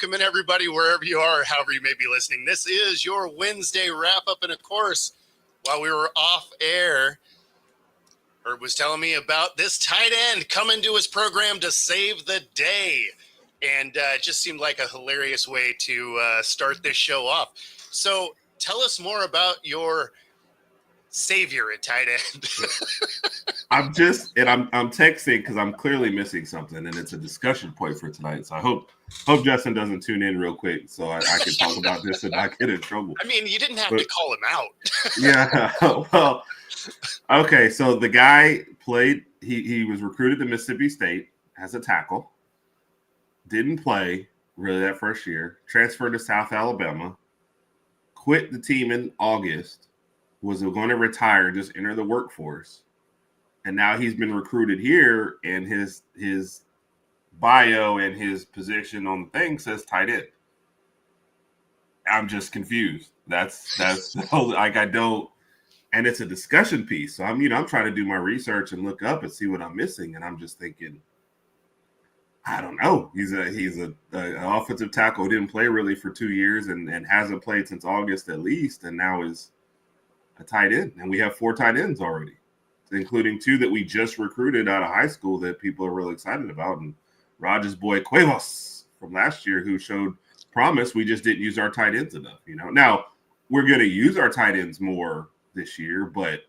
welcome in everybody, wherever you are, however you may be listening. This is your Wednesday wrap-up, and of course, while we were off air, Herb was telling me about this tight end coming to his program to save the day, and it just seemed like a hilarious way to start this show off. So tell us more about your savior at tight end. I'm texting because I'm clearly missing something, and it's a discussion point for tonight. So I hope Justin doesn't tune in real quick so I can talk about this and not get in trouble. I mean, you didn't have to call him out. Yeah. Well, okay. So the guy played. He was recruited to Mississippi State as a tackle. Didn't play really that first year. Transferred to South Alabama. Quit the team in August. Was going to retire, just enter the workforce. And now he's been recruited here, and his bio and his position on the thing says tight end. I'm just confused. That's like I don't, and it's a discussion piece. So I'm trying to do my research and look up and see what I'm missing, and I'm just thinking, I don't know. He's an offensive tackle who didn't play really for 2 years and hasn't played since August at least, and now is a tight end. And we have 4 tight ends already, including 2 that we just recruited out of high school that people are really excited about. And Raj's boy Cuevas from last year, who showed promise. We just didn't use our tight ends enough. Now we're going to use our tight ends more this year, but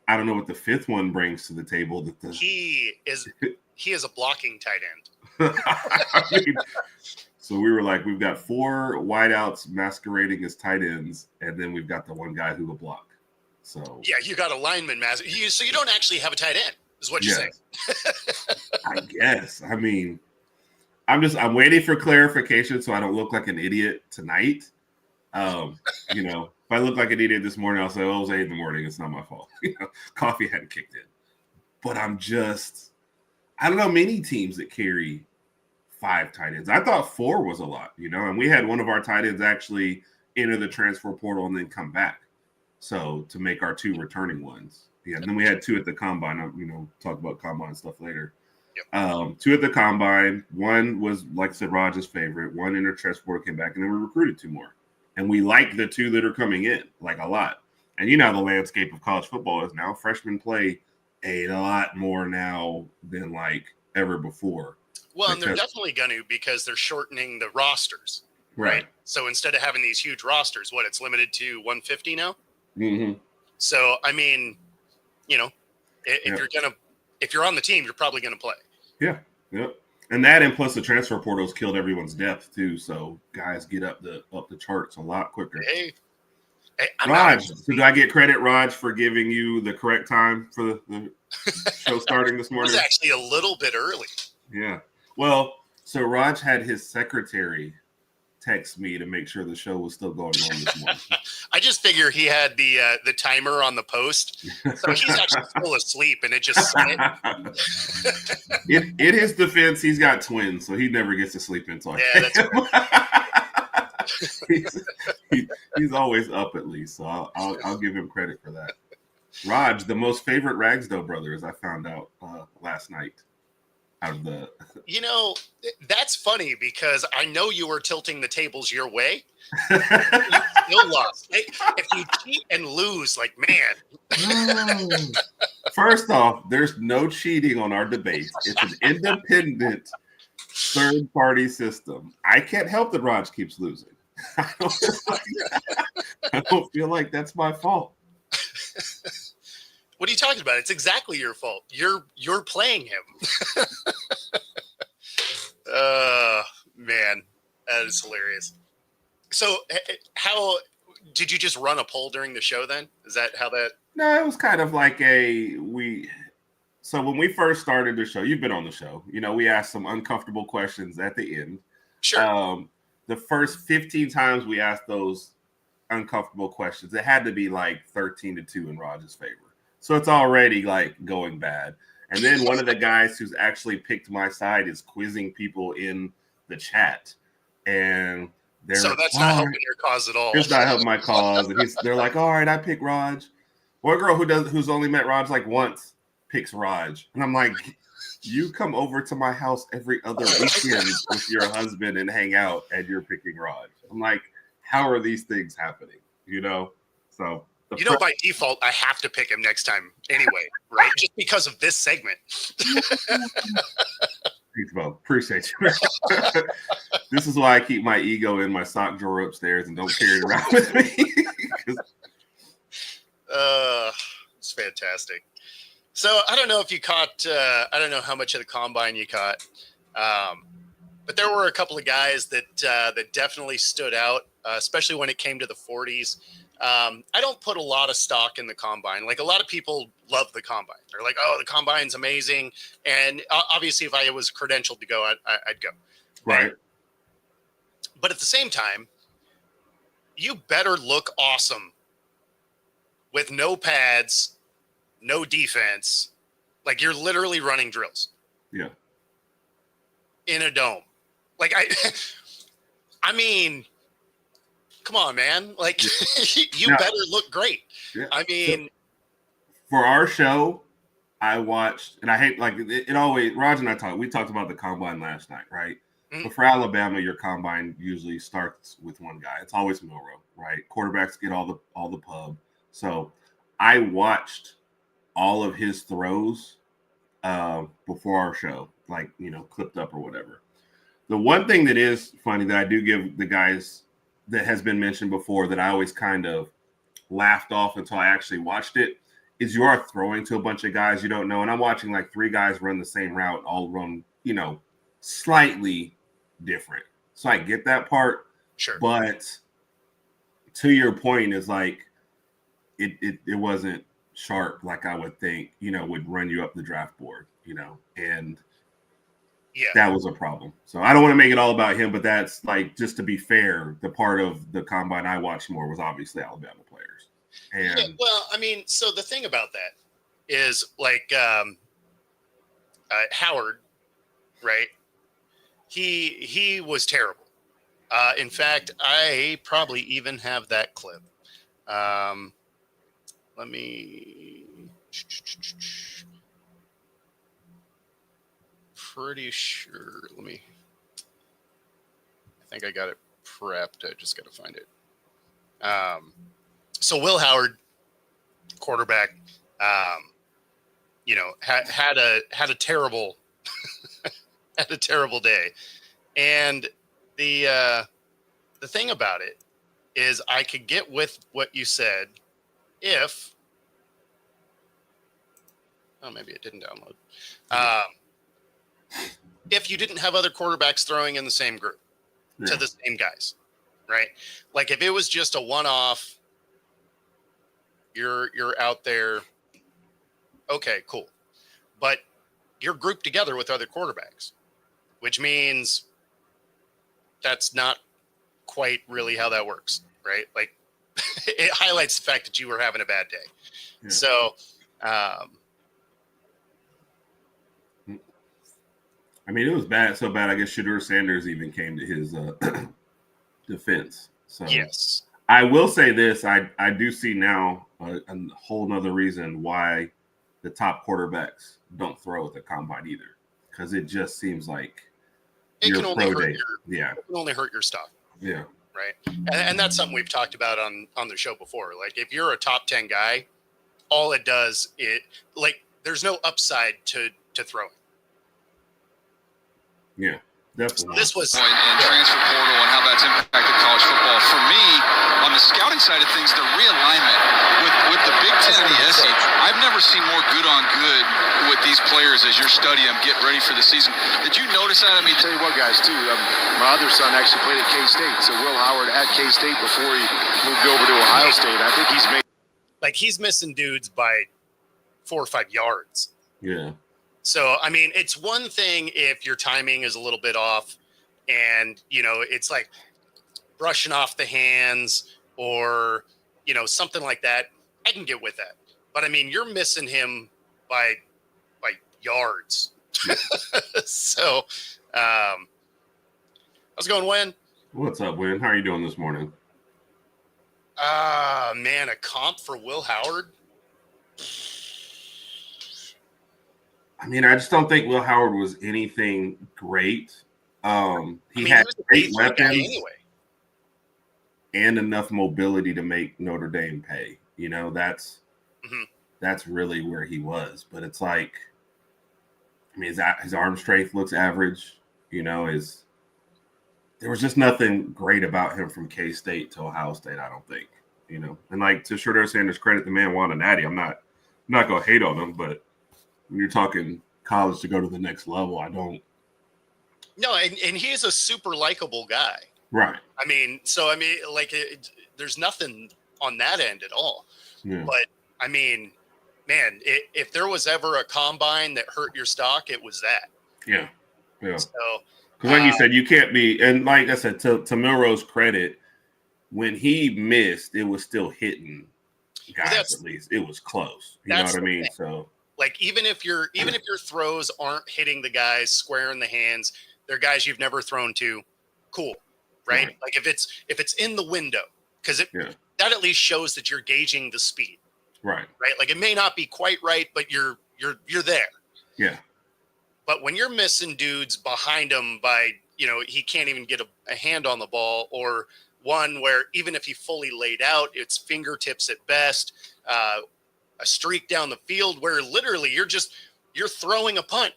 I don't know what the 5th one brings to the table. He is a blocking tight end. So we were like, we've got 4 wideouts masquerading as tight ends, and then we've got the one guy who will block. So yeah, you got a lineman so you don't actually have a tight end, is what you're saying. I guess. I mean, I'm waiting for clarification so I don't look like an idiot tonight. If I look like an idiot this morning, I'll say, "Oh, it was 8 in the morning. It's not my fault. Coffee hadn't kicked in." But I don't know many teams that carry 5 tight ends. I thought 4 was a lot, and we had one of our tight ends actually enter the transfer portal and then come back. So to make our 2 returning ones. Yeah. And then we had 2 at the combine. Talk about combine stuff later. Yep. 2 at the combine. 1 was, like I said, Raj's favorite. 1 entered transfer portal, came back, and then we recruited 2 more. And we like the 2 that are coming in, like a lot. And the landscape of college football is now. Freshmen play a lot more now than like ever before. Well, and they're definitely going to, because they're shortening the rosters. Right. So instead of having these huge rosters, it's limited to 150 now? Mm-hmm. So, I mean, if you're on the team, you're probably going to play. Yeah. Yep. And that, and plus the transfer portal's killed everyone's depth too. So guys get up the charts a lot quicker. Hey, Raj, did I get credit, Raj, for giving you the correct time for the show starting this morning? It was actually a little bit early. Yeah. Well, so Raj had his secretary text me to make sure the show was still going on this morning. I just figure he had the timer on the post, so he's actually still asleep, and it just in his defense, he's got twins, so he never gets to sleep until that's right. he's always up at least, so I'll give him credit for that. Raj, the most favorite Ragsdale brother, as I found out last night. Out of the, that's funny because I know you were tilting the tables your way. You still lost. If you cheat and lose, man. First off, there's no cheating on our debates. It's an independent third-party system. I can't help that Raj keeps losing. I don't feel like that's my fault. What are you talking about? It's exactly your fault. You're playing him. Man, that is hilarious. So, how did you just run a poll during the show? Then is that how that? No, it was kind of like So when we first started the show, you've been on the show. We asked some uncomfortable questions at the end. Sure. The first 15 times we asked those uncomfortable questions, it had to be like 13-2 in Raj's favor. So it's already like going bad. And then one of the guys who's actually picked my side is quizzing people in the chat. And so that's not helping your cause at all. It's not helping my cause. And they're like, all right, I pick Raj. One girl who's only met Raj like once picks Raj. And I'm like, you come over to my house every other weekend with your husband and hang out, and you're picking Raj. I'm like, how are these things happening? So by default, I have to pick him next time anyway, right? Just because of this segment. Thanks, Bo. Appreciate you. This is why I keep my ego in my sock drawer upstairs and don't carry it around with me. It's fantastic. So I don't know if you caught, I don't know how much of the combine you caught, but there were a couple of guys that definitely stood out, especially when it came to the 40s. I don't put a lot of stock in the combine. Like, a lot of people love the combine. They're like, oh, the combine's amazing. And obviously if I was credentialed to go, I'd go. Right. But at the same time, you better look awesome with no pads, no defense. Like, you're literally running drills. Yeah. In a dome. Like, I mean, come on, man. Like, you better look great. Yeah. I mean, for our show, I watched, and I hate, like, it always, Raj and I we talked about the combine last night, right? Mm-hmm. But for Alabama, your combine usually starts with one guy. It's always Milroe, right? Quarterbacks get all the pub. So I watched all of his throws before our show, like, clipped up or whatever. The one thing that is funny that I do give the guys that has been mentioned before that I always kind of laughed off until I actually watched it is you are throwing to a bunch of guys you don't know. And I'm watching like 3 guys run the same route, all run, slightly different. So I get that part. Sure. But to your point is like, it wasn't sharp like I would think, would run you up the draft board, and yeah, that was a problem. So I don't want to make it all about him, but that's, like, just to be fair, the part of the combine I watched more was obviously Alabama players. And yeah, well, I mean, so the thing about that is, like, Howard, right? He was terrible. In fact, I probably even have that clip. Let me. Pretty sure. I think I got it prepped. I just got to find it. So Will Howard, quarterback, had a terrible had a terrible day, and the thing about it is I could get with what you said if maybe it didn't download. If you didn't have other quarterbacks throwing in the same group to the same guys, right? Like, if it was just a one-off, you're out there. Okay, cool. But you're grouped together with other quarterbacks, which means that's not quite really how that works, right? Like, it highlights the fact that you were having a bad day. Yeah. So, I mean, it was bad, so bad. I guess Shedeur Sanders even came to his defense. So yes, I will say this: I do see now a whole nother reason why the top quarterbacks don't throw at the combine either, because it just seems like it can only hurt it can only hurt your stuff. Yeah, right. And that's something we've talked about on the show before. Like, if you're a top 10 guy, all it does there's no upside to throwing. Yeah, definitely. So this was and transfer portal and how that's impacted college football. For me, on the scouting side of things, the realignment with the Big Ten and the SEC, I've never seen more good on good with these players as you're studying them, get ready for the season. Did you notice that? I mean, tell you what, guys, too. My other son actually played at K-State, so Will Howard at K-State before he moved over to Ohio State. I think he's missing dudes by 4 or 5 yards. Yeah. So, I mean, it's one thing if your timing is a little bit off and, it's like brushing off the hands or, something like that. I can get with that. But, I mean, you're missing him by yards. So, how's it going, Win? What's up, Win? How are you doing this morning? Man, a comp for Will Howard? I mean, I just don't think Will Howard was anything great. He had was a great D3 guy weapons anyway. and enough mobility to make Notre Dame pay. You know, that's really where he was. But it's like, I mean, his arm strength looks average. You know, there was just nothing great about him from K-State to Ohio State, I don't think. You know, and like to Shredder Sanders' credit, the man won a natty. I'm not gonna hate on him, but when you're talking college to go to the next level, I don't. No, and he's a super likable guy. Right. I mean, like, there's nothing on that end at all. Yeah. But, I mean, man, if there was ever a combine that hurt your stock, it was that. Yeah. Yeah. So, because like you said, you can't be, and like I said, to Milroe's credit, when he missed, it was still hitting guys. At least it was close. You know what I mean? Thing. So, like, even if your throws aren't hitting the guys square in the hands, they're guys you've never thrown to. Cool, right? Like if it's in the window, because that at least shows that you're gauging the speed. Right. Like it may not be quite right, but you're there. Yeah. But when you're missing dudes behind him by, he can't even get a hand on the ball, or one where even if he fully laid out, it's fingertips at best, a streak down the field where literally you're throwing a punt.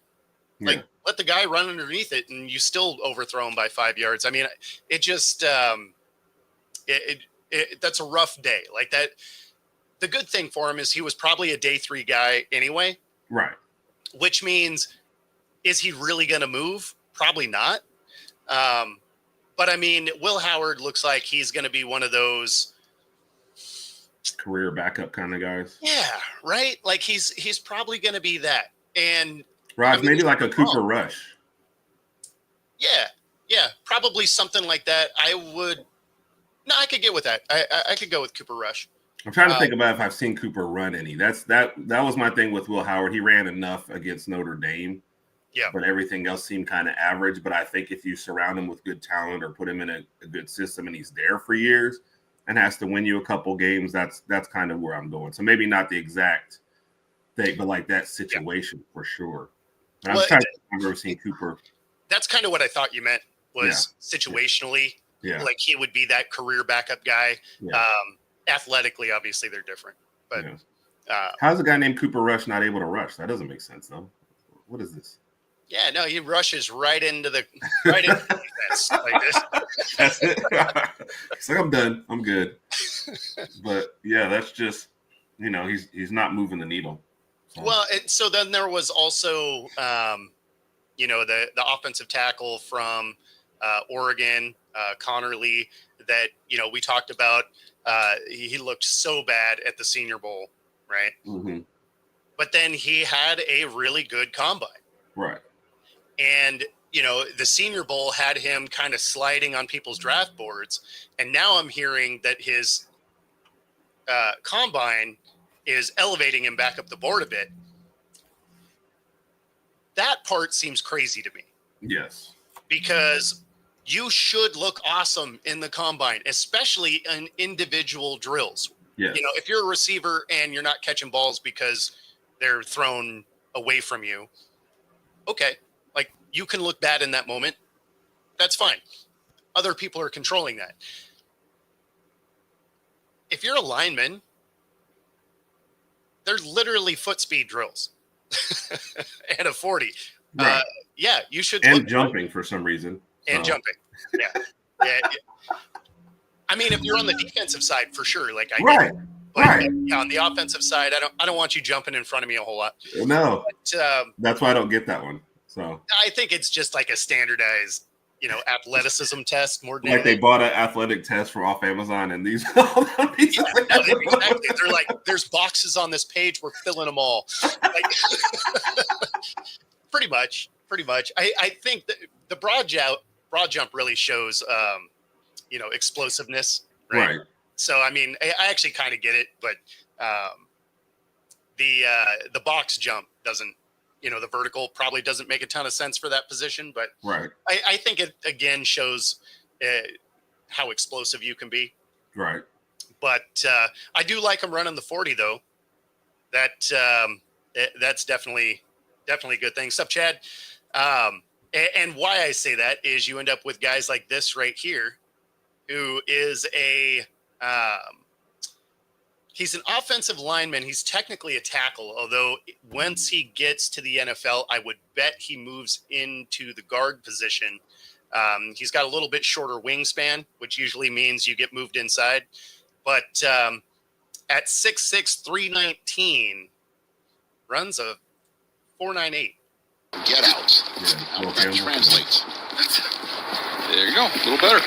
Like let the guy run underneath it and you still overthrow him by 5 yards. I mean, it just, that's a rough day like that. The good thing for him is he was probably a day 3 guy anyway. Right. Which means, is he really going to move? Probably not. But I mean, Will Howard looks like he's going to be one of those career backup kind of guys. Yeah. Right. Like he's probably going to be that. And Rod, maybe like a Cooper Rush. Yeah. Probably something like that. I could get with that. I could go with Cooper Rush. I'm trying to think about if I've seen Cooper run any. That was my thing with Will Howard. He ran enough against Notre Dame. Yeah. But everything else seemed kind of average. But I think if you surround him with good talent or put him in a good system and he's there for years and has to win you a couple games, that's kind of where I'm going. So maybe not the exact thing, but like that situation for sure. And I'm trying to think if I've ever seen Cooper. That's kind of what I thought you meant was situationally. Yeah. Like he would be that career backup guy. Yeah. Athletically, obviously they're different. But how's a guy named Cooper Rush not able to rush? That doesn't make sense though. What is this? Yeah, no, he rushes right into the defense like this. That's it. It's like I'm done. I'm good. But yeah, that's just he's not moving the needle. So. Well, and so then there was also the offensive tackle from Oregon, Connerly, that we talked about. He looked so bad at the Senior Bowl, right? Mm-hmm. But then he had a really good combine. Right. And, the Senior Bowl had him kind of sliding on people's draft boards. And now I'm hearing that his combine is elevating him back up the board a bit. That part seems crazy to me. Yes. Because you should look awesome in the combine, especially in individual drills. Yes. If you're a receiver and you're not catching balls because they're thrown away from you, okay. Like you can look bad in that moment. That's fine. Other people are controlling that. If you're a lineman, there's literally foot speed drills and a 40. Right. You should. And jumping for some reason. And jumping. Yeah. I mean, if you're on the defensive side, for sure. Like I get it. But on the offensive side, I don't want you jumping in front of me a whole lot. No. But, that's why I don't get that one. So I think it's just like a standardized, athleticism test more than like they bought an athletic test from off Amazon and these. Exactly. They're like, there's boxes on this page. We're filling them all. Like, pretty much. I think that the broad jump really shows, explosiveness. Right. So, I mean, I actually kind of get it, but the box jump doesn't, the vertical probably doesn't make a ton of sense for that position, but I think it again shows how explosive you can be. Right. But I do like him running the 40 though. That's definitely definitely a good thing. Sup, Chad? And why I say that is you end up with guys like this right here, who is he's an offensive lineman. He's technically a tackle, although once he gets to the NFL, I would bet he moves into the guard position. He's got a little bit shorter wingspan, which usually means you get moved inside. But at 6'6", 319, runs a 4.98. Get out. How that translates. There you go. A little better.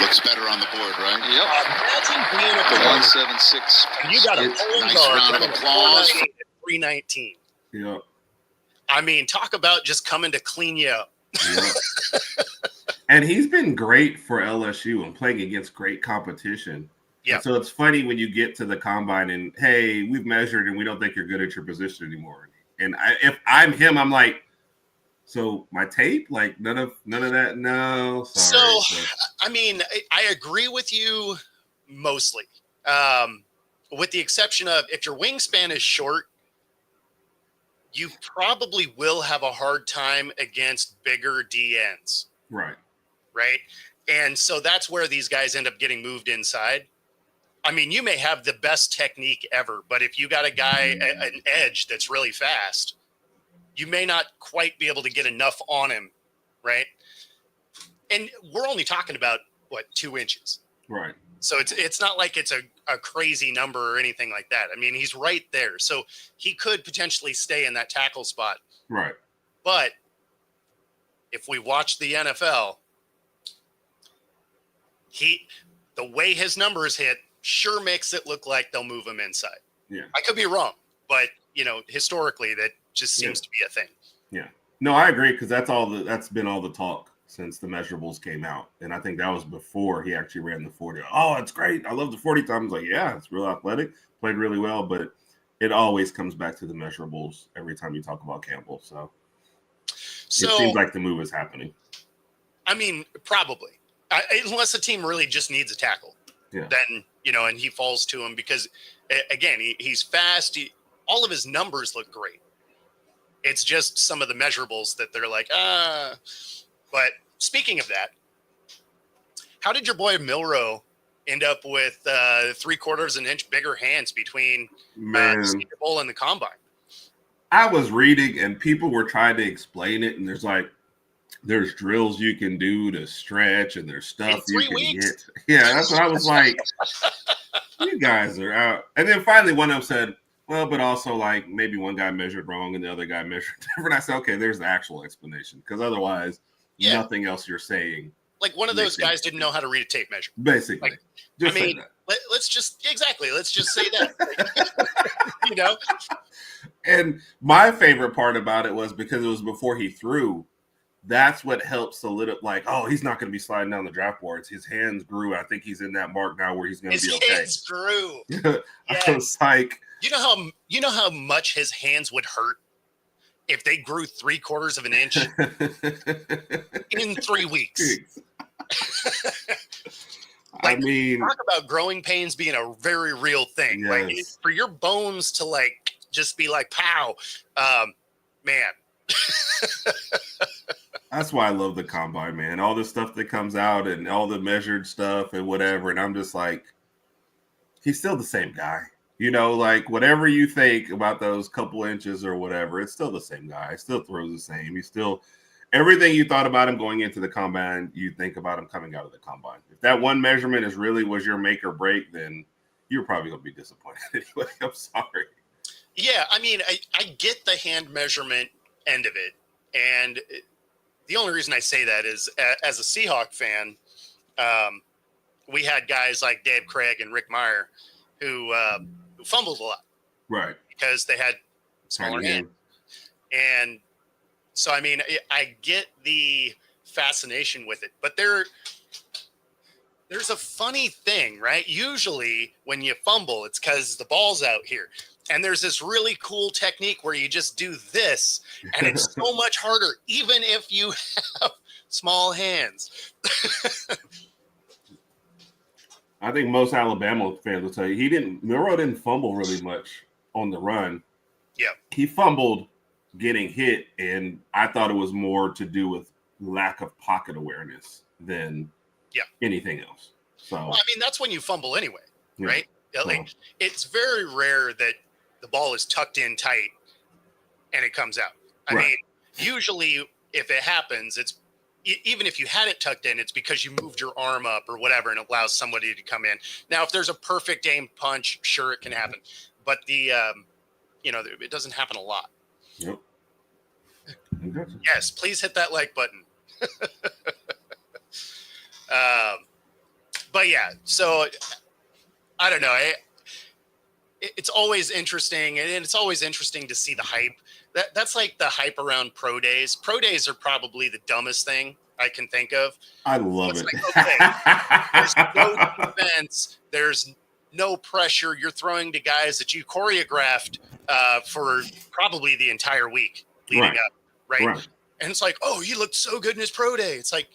Looks better on the board, right? Yep. Imagine being a The corner. 176. And you got a Nice pulling round guard of at applause. 319. Yeah. I mean, talk about just coming to clean you up. Yeah. And he's been great for LSU and playing against great competition. Yeah. So it's funny when you get to the combine and, hey, we've measured and we don't think you're good at your position anymore. And if I'm him, I'm like, so my tape, like none of that. No. Sorry. So, I mean, I agree with you mostly, with the exception of if your wingspan is short, you probably will have a hard time against bigger DNs. Right. Right. And so that's where these guys end up getting moved inside. I mean, you may have the best technique ever, but if you got a guy, an edge that's really fast, you may not quite be able to get enough on him. Right. And we're only talking about 2 inches. Right. So it's not like it's a crazy number or anything like that. I mean, he's right there. So he could potentially stay in that tackle spot. Right. But if we watch the NFL, the way his numbers hit sure makes it look like they'll move him inside. Yeah. I could be wrong, but historically that just seems to be a thing. Yeah. No, I agree, because that's been all the talk since the measurables came out. And I think that was before he actually ran the 40. Oh, it's great. I love the 40 times. Like, yeah, it's real athletic, played really well, but it always comes back to the measurables every time you talk about Campbell. So it seems like the move is happening. I mean, probably. Unless the team really just needs a tackle. Yeah. Then, and he falls to him because, again, he's fast. All of his numbers look great. It's just some of the measurables that they're like, But speaking of that, how did your boy Milroe end up with 3/4 an inch bigger hands between the Senior Bowl and the Combine? I was reading and people were trying to explain it, and there's drills you can do to stretch, and there's stuff you can get. Yeah, that's what I was like. You guys are out. And then finally one of them said, well, but also like maybe one guy measured wrong and the other guy measured different. I said, okay, there's the actual explanation, because otherwise nothing else you're saying. Like one of those guys didn't know how to read a tape measure. Basically. Like, let's just say that. And my favorite part about it was because it was before he threw. That's what helped solidify. Like, oh, he's not going to be sliding down the draft boards. His hands grew. I think he's in that mark now where he's going to be okay. His hands grew. Yes. I was like, you know how much his hands would hurt if they grew 3/4 an inch in 3 weeks. I mean, talk about growing pains being a very real thing. Yes. Like for your bones to just be like, pow, man. That's why I love the Combine, man. All the stuff that comes out and all the measured stuff and whatever. And I'm just like, he's still the same guy. Like whatever you think about those couple inches or whatever, it's still the same guy. He still throws the same. He's still everything you thought about him going into the Combine, you think about him coming out of the Combine. If that one measurement was your make or break, then you're probably going to be disappointed anyway. I'm sorry. Yeah, I mean, I get the hand measurement end of it. And the only reason I say that is as a Seahawk fan, we had guys like Dave Craig and Rick Meyer who fumbled a lot. Right. Because they had smaller hands. And so, I mean, I get the fascination with it, but there's a funny thing, right? Usually when you fumble, it's because the ball's out here. And there's this really cool technique where you just do this, and it's so much harder, even if you have small hands. I think most Alabama fans will tell you Milroe didn't fumble really much on the run. Yeah. He fumbled getting hit, and I thought it was more to do with lack of pocket awareness than anything else. So well, I mean, that's when you fumble anyway, right? So, Like, it's very rare that the ball is tucked in tight and it comes out. I mean, usually if it happens, it's even if you had it tucked in, it's because you moved your arm up or whatever, and it allows somebody to come in. Now, if there's a perfect aimed punch, sure, it can happen, but it doesn't happen a lot. Yep. Yes, please hit that like button. But yeah, so I don't know. It's always interesting, and it's always interesting to see the hype. That's like the hype around pro days. Pro days are probably the dumbest thing I can think of. I love it. Like, okay, there's no defense. There's no pressure. You're throwing to guys that you choreographed for probably the entire week leading up, right? And it's like, oh, he looked so good in his pro day. It's like,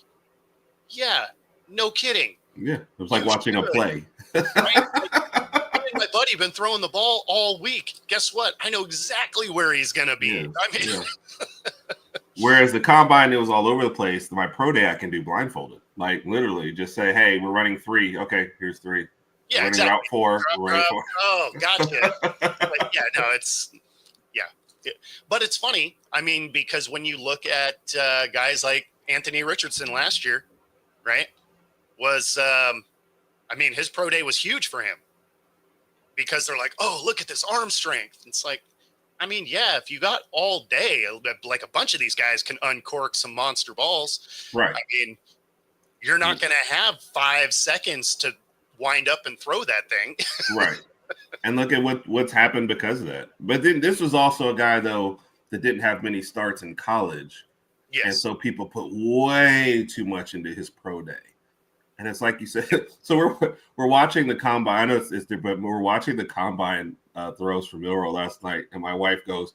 yeah, no kidding. Yeah, it was like watching a play. Right? Like, my buddy been throwing the ball all week. Guess what? I know exactly where he's gonna be. Yeah, I mean, whereas the combine, it was all over the place. My pro day, I can do blindfolded. Like literally, just say, "Hey, we're running 3. Okay, here's 3. Yeah, running exactly. Route 4. We're running 4. Oh, gotcha. But yeah, no, it's but it's funny. I mean, because when you look at guys like Anthony Richardson last year, right? His pro day was huge for him because they're like, oh, look at this arm strength. It's like, I mean, yeah, if you got all day, like a bunch of these guys can uncork some monster balls. Right. I mean, you're not going to have 5 seconds to wind up and throw that thing. Right. And look at what's happened because of that. But then this was also a guy, though, that didn't have many starts in college. Yes. And so people put way too much into his pro day. And it's like you said, so we're watching the combine. I know it's different, but we're watching the combine throws from Milroe last night, and my wife goes,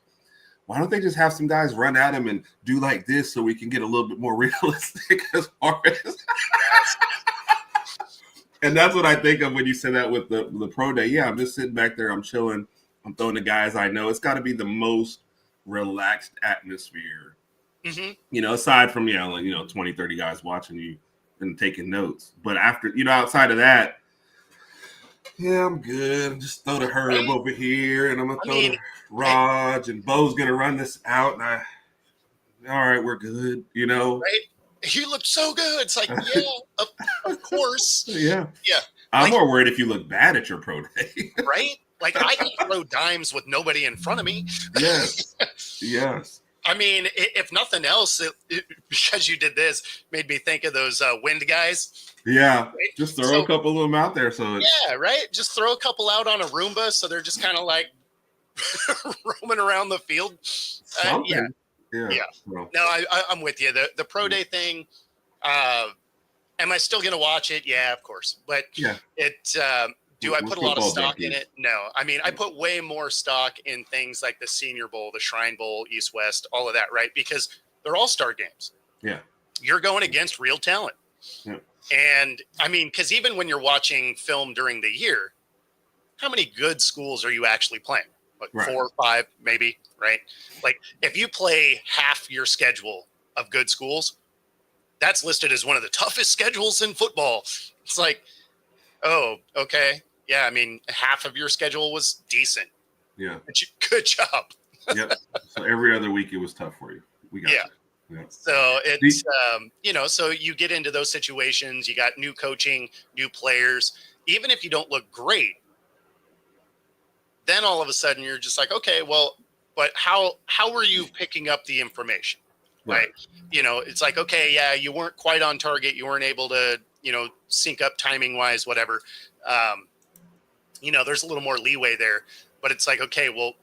"Why don't they just have some guys run at him and do like this so we can get a little bit more realistic as far as?" And that's what I think of when you say that with the pro day. Yeah, I'm just sitting back there, I'm chilling, I'm throwing the guys I know. It's got to be the most relaxed atmosphere, aside from 20, 30 guys watching you and taking notes. But after, outside of that, yeah, I'm good. Just throw the Herb over here, and I'm gonna throw the Raj, and Bo's gonna run this out, and all right, we're good, Right? You look so good. It's like, yeah, of course. Yeah. Yeah. I'm more worried if you look bad at your pro day. Right? Like, I can throw dimes with nobody in front of me. Yes. Yes. I mean, if nothing else, because you did this, made me think of those wind guys. Yeah. Right? Just throw a couple of them out there. Yeah, right? Just throw a couple out on a Roomba so they're just kind of like roaming around the field. Yeah. Well, No, I'm with you. The pro day thing, am I still going to watch it? Yeah, of course. But do I put a lot of stock in it? No. I mean, I put way more stock in things like the Senior Bowl, the Shrine Bowl, East West, all of that, right? Because they're all-star games. Yeah. You're going against real talent. Yeah. And, I mean, because even when you're watching film during the year, how many good schools are you actually playing? Like 4 or 5, maybe, right? Like, if you play half your schedule of good schools, that's listed as one of the toughest schedules in football. It's like, oh, okay. Yeah, I mean, half of your schedule was decent. Yeah. Good job. Yep. So every other week it was tough for you. We got it. Yeah. So it's, so you get into those situations. You got new coaching, new players. Even if you don't look great, then all of a sudden you're just like, okay, well, but how are you picking up the information? Right. It's like, okay, yeah, you weren't quite on target. You weren't able to, sync up timing wise, whatever. There's a little more leeway there, but it's like, okay, well,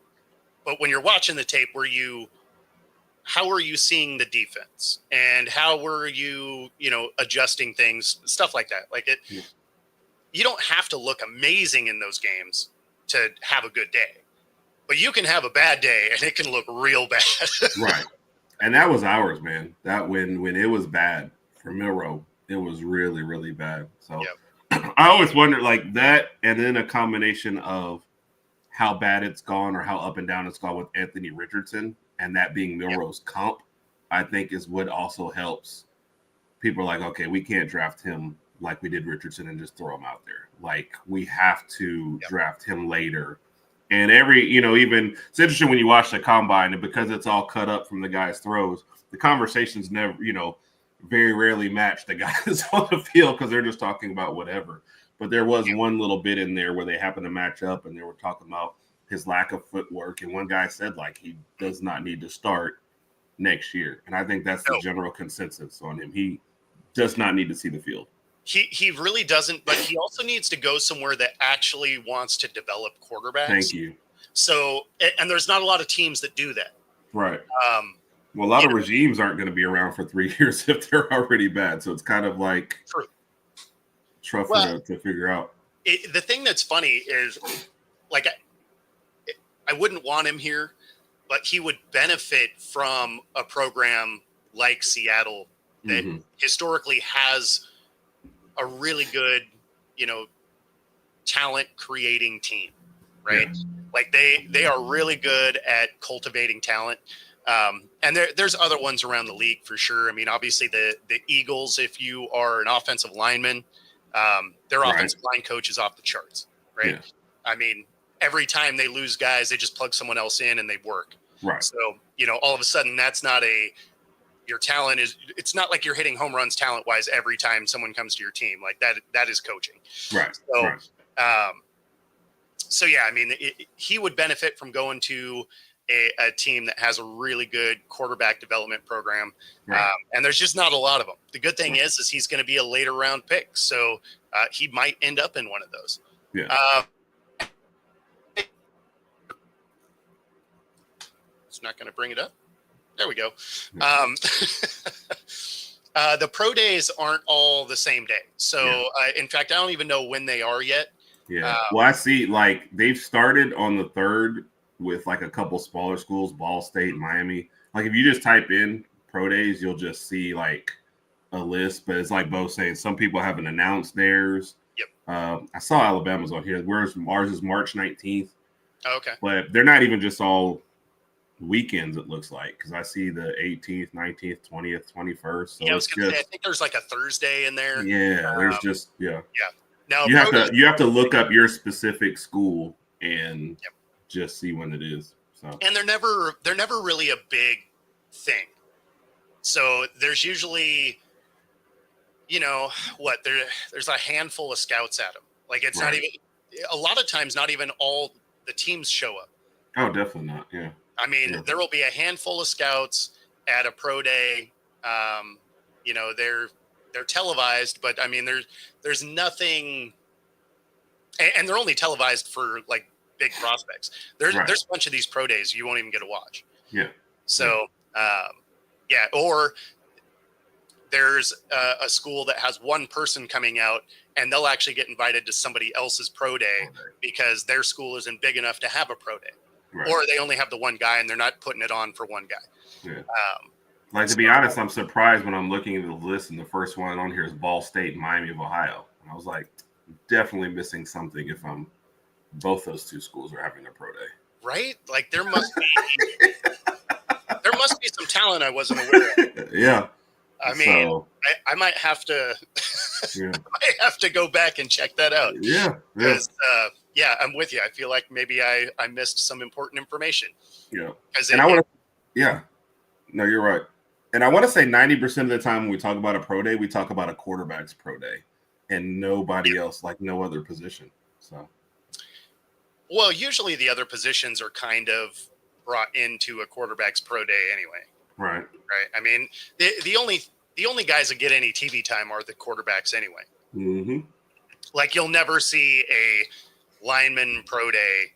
but when you're watching the tape, how are you seeing the defense, and how were you, adjusting things, stuff like that? Like you don't have to look amazing in those games to have a good day, but you can have a bad day and it can look real bad. Right. And that was ours, man. That when it was bad for Milroe, it was really, really bad. So I always wondered like that, and then a combination of how bad it's gone or how up and down it's gone with Anthony Richardson and that being Milroe's comp, I think is what also helps. People are like, okay, we can't draft him like we did Richardson and just throw him out there. Like, we have to draft him later. And even it's interesting when you watch the combine, and because it's all cut up from the guy's throws, the conversations never, very rarely match the guys on the field because they're just talking about whatever. But there was one little bit in there where they happened to match up, and they were talking about his lack of footwork. And one guy said, like, he does not need to start next year. And I think that's the general consensus on him. He does not need to see the field. He really doesn't, but he also needs to go somewhere that actually wants to develop quarterbacks. Thank you. So, and there's not a lot of teams that do that. Right. Well, a lot of regimes aren't going to be around for 3 years if they're already bad. So it's kind of like tough to figure out. The thing that's funny is, like, I wouldn't want him here, but he would benefit from a program like Seattle that historically has a really good, talent creating team, right? Yeah. Like they are really good at cultivating talent. And there's other ones around the league for sure. I mean, obviously the Eagles, if you are an offensive lineman, their offensive line coach is off the charts, right? Yeah. I mean, every time they lose guys, they just plug someone else in and they work. Right. So, all of a sudden that's not your talent it's not like you're hitting home runs talent wise every time someone comes to your team. Like that is coaching. Right. So, so yeah, I mean, he would benefit from going to a team that has a really good quarterback development program. Right. And there's just not a lot of them. The good thing is he's going to be a later round pick. So he might end up in one of those. Yeah. It's not going to bring it up. There we go. The pro days aren't all the same day. So in fact, I don't even know when they are yet. Yeah. Well, I see like they've started on the 3rd with like a couple smaller schools, Ball State, Miami. Like if you just type in pro days, you'll just see like a list, but it's like both saying some people haven't announced theirs. Yep. I saw Alabama's on here. Ours is March 19th. Oh, okay. But they're not even just all weekends, it looks like, because I see the 18th, 19th, 20th, 21st. So yeah, I was gonna say, I think there's like a Thursday in there. Yeah, there's just Yeah. Now you have to look up your specific school and just see when it is. So and they're never really a big thing. So there's usually, there's a handful of scouts at them. Like it's not even a lot of times, not even all the teams show up. Oh, definitely not. Yeah. I mean, there will be a handful of scouts at a pro day. They're televised, but I mean, there's nothing, and they're only televised for like big prospects. There's a bunch of these pro days you won't even get to watch. Yeah. So, or there's a school that has one person coming out and they'll actually get invited to somebody else's pro day because their school isn't big enough to have a pro day. Right. Or they only have the one guy and they're not putting it on for one guy. Yeah. To be honest, I'm surprised when I'm looking at the list and the first one on here is Ball State and Miami of Ohio. And I was like, definitely missing something if both those two schools are having a pro day. Right? Like there must be some talent I wasn't aware of. Yeah. I mean, I might have to go back and check that out. Yeah. Yeah, I'm with you. I feel like maybe I missed some important information. Yeah. No, you're right. And I want to say 90% of the time when we talk about a pro day, we talk about a quarterback's pro day and nobody else, like no other position. So, well, usually the other positions are kind of brought into a quarterback's pro day anyway. Right. I mean, the only guys that get any TV time are the quarterbacks anyway. Mm-hmm. Like you'll never see a lineman pro day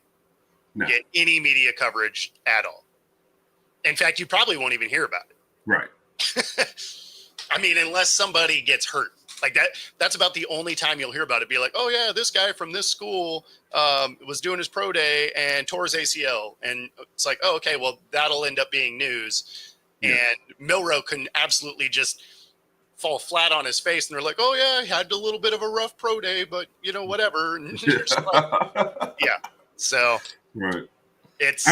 get any media coverage at all. In fact, you probably won't even hear about it. Right. I mean, unless somebody gets hurt like that's about the only time you'll hear about it. Be like, oh yeah, this guy from this school was doing his pro day and tore his ACL. And it's like, oh, okay, well that'll end up being news. Yeah. And Milroe can absolutely just fall flat on his face. And they're like, oh yeah, he had a little bit of a rough pro day, but whatever. And like, yeah. So right. it's,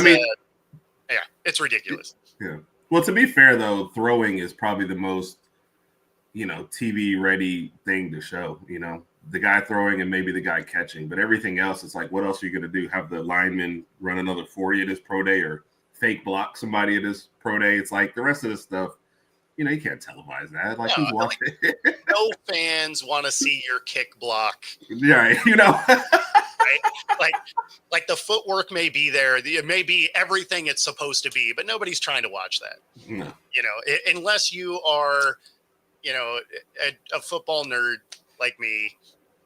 it's ridiculous. Yeah. Well, to be fair though, throwing is probably the most, TV ready thing to show. The guy throwing and maybe the guy catching, but everything else, it's like, what else are you going to do? Have the lineman run another 40 at his pro day or fake block somebody at his pro day? It's like the rest of this stuff, you can't televise that. Like, who's watching? No fans want to see your kick block. Yeah, Right? Like the footwork may be there. It may be everything it's supposed to be, but nobody's trying to watch that. No. Unless you are, a football nerd like me,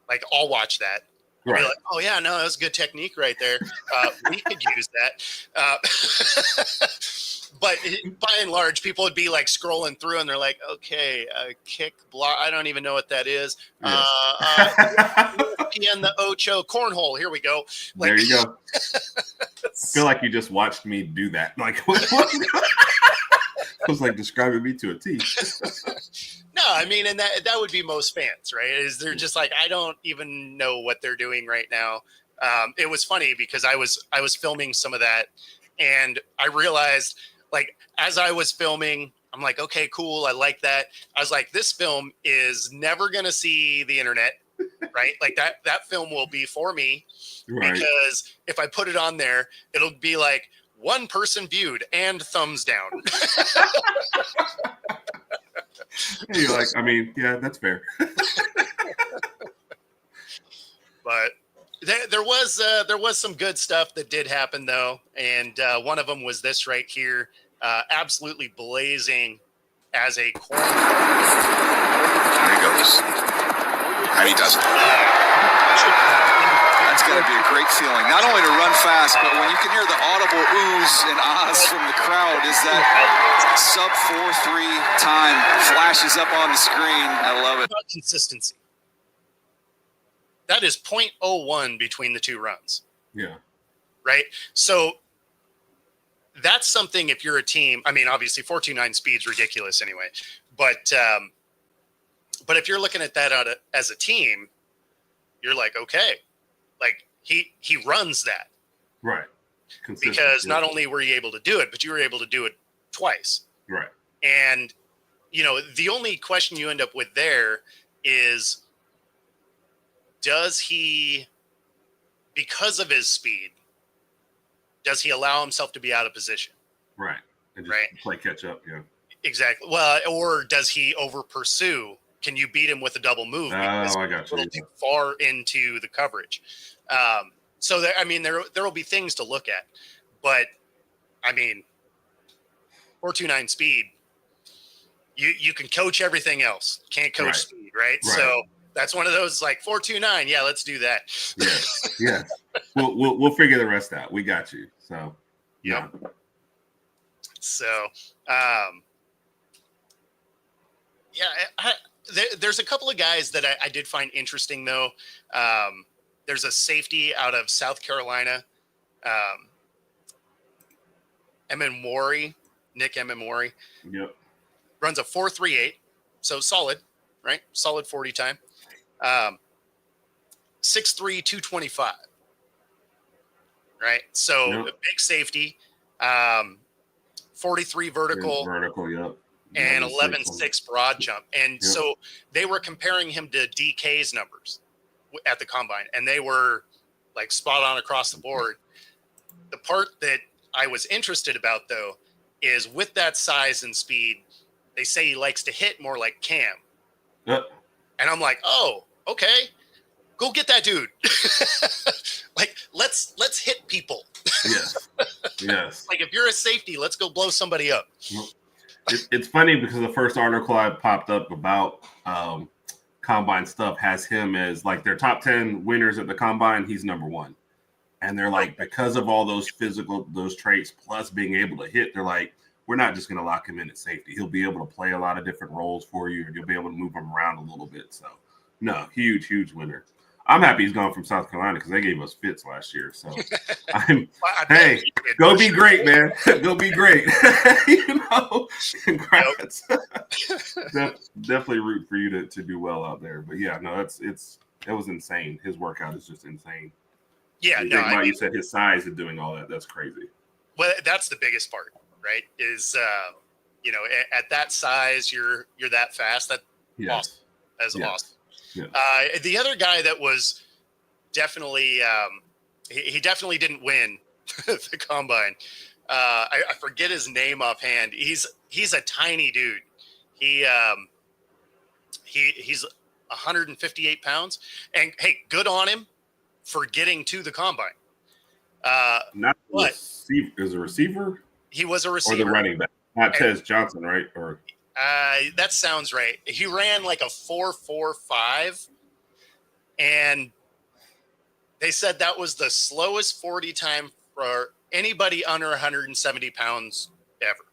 like I'll watch that. I'll be like, oh yeah, no, that was good technique right there. We could use that. But by and large, people would be like scrolling through and they're like, okay, kick block. I don't even know what that is. Yes. ESPN the Ocho cornhole. Here we go. Like, there you go. I feel like you just watched me do that. Like, what? It was like describing me to a T. No, I mean, and that would be most fans, right? Is they're just like, I don't even know what they're doing right now. It was funny because I was filming some of that, and I realized, like, as I was filming, I'm like, okay, cool, I like that. I was like, this film is never gonna see the internet, right? Like that film will be for me, right? Because if I put it on there, it'll be like 1 person viewed and thumbs down. You're like, I mean, yeah, that's fair. But there was some good stuff that did happen though, and one of them was this right here, absolutely blazing as a corner. There he goes. And he does it. That's got to be a great feeling. Not only to run fast, but when you can hear the audible oohs and ahs from the crowd, is that sub 4.3 time flashes up on the screen. I love it. Consistency. That is 0.01 between the 2 runs. Yeah. Right. So that's something. If you're a team, I mean, obviously 4.29 speed's ridiculous anyway, but if you're looking at that as a team, you're like, okay, like he runs that. Right. Because not only were you able to do it, but you were able to do it twice. Right. And, the only question you end up with there is, does he, because of his speed, does he allow himself to be out of position? Right. And just play catch up. Yeah. Exactly. Well, or does he over pursue? Can you beat him with a double move? I got you. A little too far into the coverage. So there will be things to look at, but I mean, 4.29 speed. You can coach everything else. Can't coach speed, right? So that's one of those, like, 4.29. Yeah, let's do that. Yes. We'll figure the rest out. We got you. So yeah. So there's a couple of guys that I did find interesting though. There's a safety out of South Carolina, Nick Emmenwari. Yep. Runs a 4.38, so solid, right? Solid 40 time. 6'3", 225. Right? So a big safety, 43 vertical. Vertical, yep. And 11.6 broad jump. And so they were comparing him to DK's numbers at the combine, and they were like spot on across the board. The part that I was interested about, though, is with that size and speed, they say he likes to hit more like Cam. Yep. And I'm like, oh, okay, go get that dude. Like, let's hit people. Yes. Like, if you're a safety, let's go blow somebody up. It's funny because the first article I popped up about combine stuff has him as like their top 10 winners at the combine. He's number 1. And they're like, because of all those those traits, plus being able to hit, they're like, we're not just going to lock him in at safety. He'll be able to play a lot of different roles for you, and you'll be able to move him around a little bit. So, no, huge winner. I'm happy he's gone from South Carolina because they gave us fits last year. So, hey, go be great, man. Go be great. Congrats. Definitely root for you to do well out there. But yeah, no, that was insane. His workout is just insane. Yeah, you said his size and doing all that. That's crazy. Well, that's the biggest part, right? Is at that size, you're that fast. That's awesome. That's awesome. Yes. The other guy that was definitely he definitely didn't win the combine. I forget his name offhand. He's a tiny dude. He's 158 pounds, and hey, good on him for getting to the combine. Not receiver, is a receiver. He was a receiver or the running back, not Tez Johnson, right? Or that sounds right. He ran like a 4.45, and they said that was the slowest 40 time for anybody under 170 pounds ever.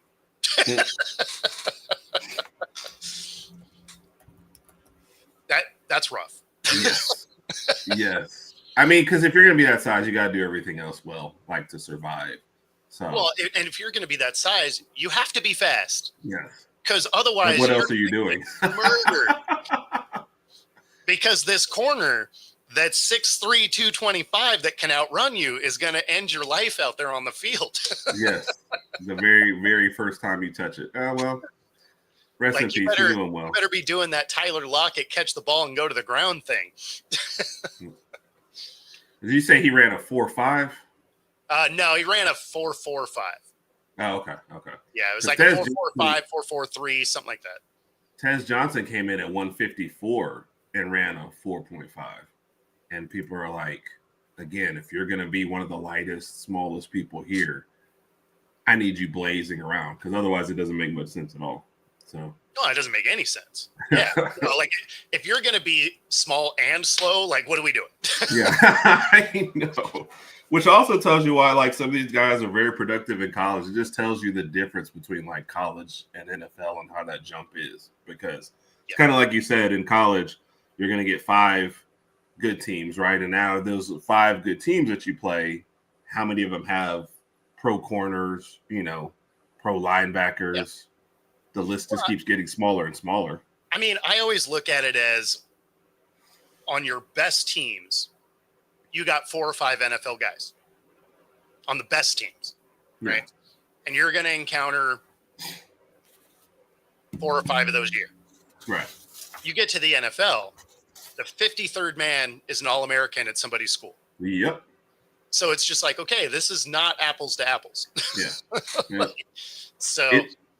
That's rough. Yes. Yes. I mean, because if you're going to be that size, you got to do everything else well, like to survive. So, well, and if you're going to be that size, you have to be fast. Yes. Because otherwise, like what else are you doing? Murdered. Because this corner that's 6'3", 225 that can outrun you is going to end your life out there on the field. Yes. The very, very first time you touch it. Well, rest in peace. You're doing well. You better be doing that Tyler Lockett catch the ball and go to the ground thing. Did you say he ran a 4.5? No, he ran a 4.45. Oh, okay. Yeah, it was like a 4.45, 4.43, something like that. Tez Johnson came in at 154 and ran a 4.5. And people are like, again, if you're going to be one of the lightest, smallest people here, I need you blazing around, because otherwise it doesn't make much sense at all. So no, it doesn't make any sense. Yeah, like if you're going to be small and slow, like what are we doing? Yeah, I know. Which also tells you why, like, some of these guys are very productive in college. It just tells you the difference between like college and NFL and how that jump is, because it's kind of like you said, in college, you're going to get 5 good teams, right? And now those 5 good teams that you play, how many of them have pro corners, pro linebackers? Yep. The list just keeps getting smaller and smaller. I mean, I always look at it as on your best teams, you got 4 or 5 NFL guys on the best teams, right? Yeah. And you're going to encounter 4 or 5 of those a year. Right. You get to the NFL, the 53rd man is an All-American at somebody's school. Yep. So it's just like, okay, this is not apples to apples. Yeah. So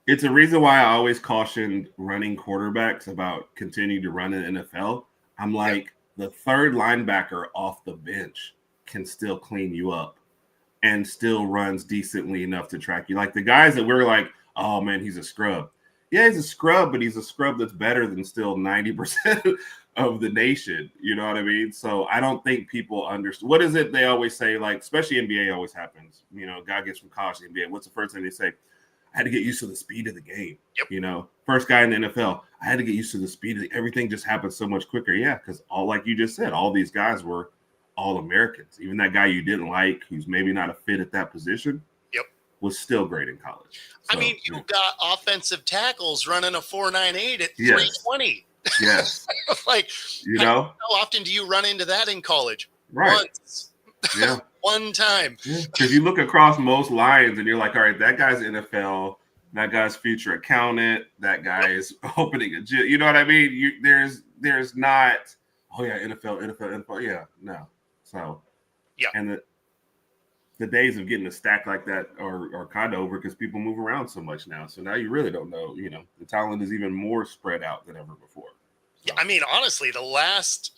it's a reason why I always cautioned running quarterbacks about continuing to run in the NFL. I'm like, the third linebacker off the bench can still clean you up and still runs decently enough to track you. Like the guys that we're like, oh man, he's a scrub. Yeah, he's a scrub, but he's a scrub that's better than still 90% of the nation. You know what I mean? So I don't think people understand. What is it they always say? Like, especially NBA always happens. Guy gets from college to NBA. What's the first thing they say? I had to get used to the speed of the game. Yep. First guy in the NFL, I had to get used to the speed of everything just happened so much quicker. Yeah, because all, like you just said, all these guys were All-Americans. Even that guy you didn't like, who's maybe not a fit at that position, was still great in college. So, I mean, you got offensive tackles running a 4.98 at 320. Yes. Like, how often do you run into that in college? Right. Once. Yeah. One time. Because you look across most lines and you're like, all right, that guy's NFL, that guy's future accountant, that guy is opening a gym. You know what I mean? There's not, oh yeah, NFL. Yeah, no. So, yeah. And the days of getting a stack like that are kind of over, because people move around so much now. So now you really don't know, the talent is even more spread out than ever before. So. Yeah, I mean, honestly, the last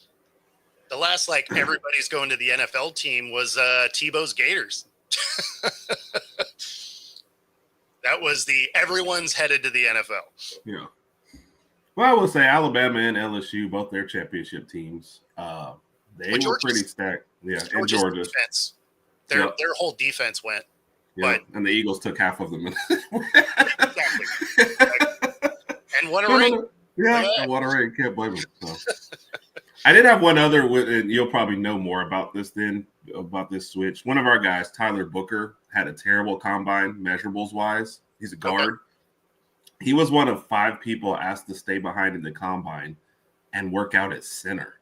like everybody's going to the NFL team was Tebow's Gators. That was everyone's headed to the NFL. Yeah. Well, I will say Alabama and LSU, both their championship teams, they were pretty stacked. Yeah, and Georgia. Defense. Their whole defense went. Yeah, and the Eagles took half of them. Exactly. And won a ring. Yeah, and won a ring. Can't blame them. So. I did have one other, and you'll probably know more about this switch. One of our guys, Tyler Booker, had a terrible combine, measurables-wise. He's a guard. Okay. He was one of 5 people asked to stay behind in the combine and work out at center.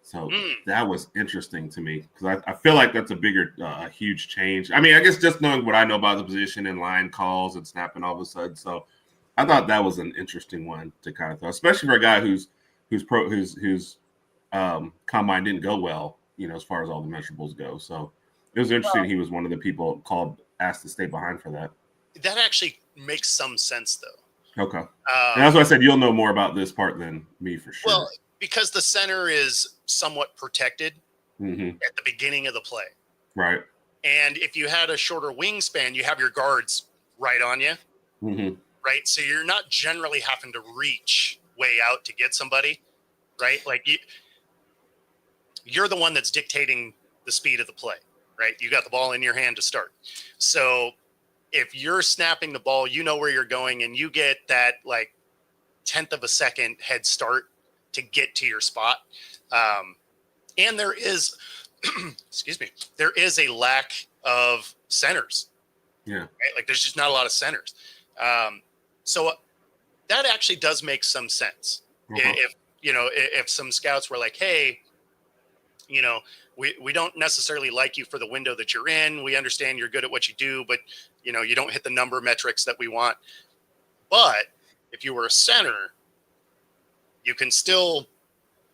So that was interesting to me because I feel like that's a huge change. I mean, I guess just knowing what I know about the position and line calls and snapping all of a sudden. So I thought that was an interesting one to kind of throw, especially for a guy whose combine didn't go well, as far as all the measurables go. So it was interesting. He was one of the people asked to stay behind for that. That actually makes some sense, though. Okay. And that's why I said you'll know more about this part than me for sure. Well, because the center is somewhat protected at the beginning of the play. Right. And if you had a shorter wingspan, you have your guards right on you. Right. So you're not generally having to reach way out to get somebody. Right. Like you're the one that's dictating the speed of the play. Right. You got the ball in your hand to start. So if you're snapping the ball, you know where you're going and you get that like 10th of a second head start to get to your spot. And there is, excuse me, there is a lack of centers. Yeah. Right? Like there's just not a lot of centers. So that actually does make some sense. If some scouts were like, hey, we don't necessarily like you for the window that you're in. We understand you're good at what you do, but you don't hit the number metrics that we want. But if you were a center, you can still